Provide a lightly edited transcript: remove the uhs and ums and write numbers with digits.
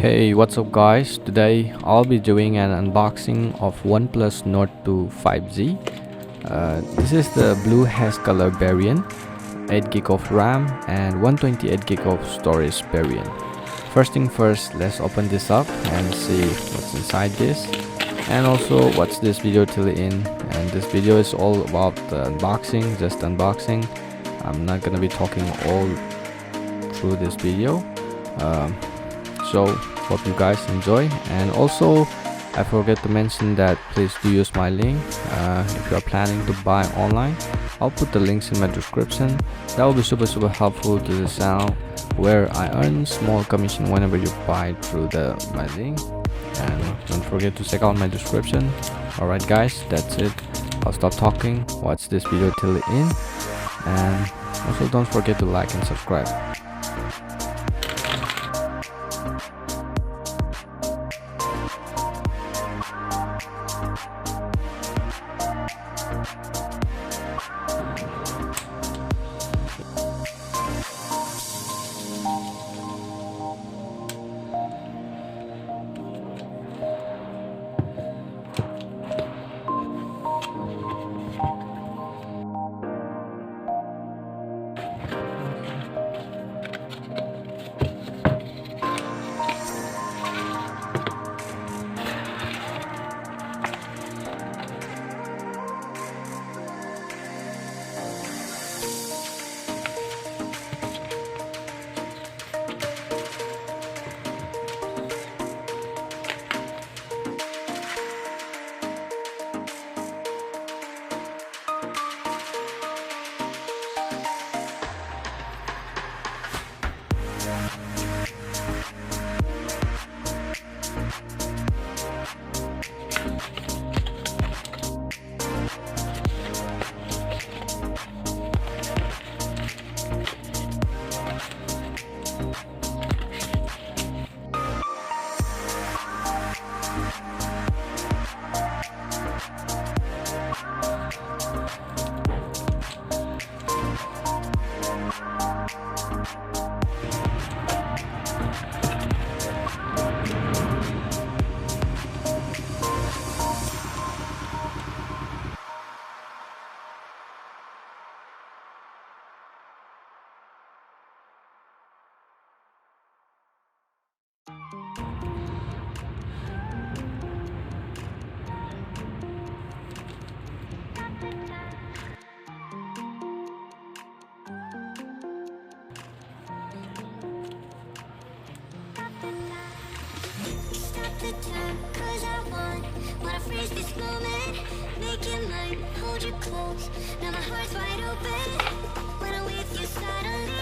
Hey, what's up guys? Today I'll be doing an unboxing of OnePlus Nord 2 5G. This is the blue hash color variant, 8GB of RAM and 128GB of storage variant. First thing first, let's open this up and see what's inside this, and also what's this video till the end. And this video is all about the unboxing, just unboxing. I'm not gonna be talking all through this video. So hope you guys enjoy, and also I forget to mention that please do use my link if you are planning to buy online. I'll put the links in my description. That will be super helpful to the channel, where I earn small commission whenever you buy through my link. And don't forget to check out my description. Alright guys, that's it. I'll stop talking, watch this video till the end, and also don't forget to like and subscribe. The time, 'cause I wanna freeze this moment, make it mine, hold you close. Now my heart's wide open. When I'm with you, suddenly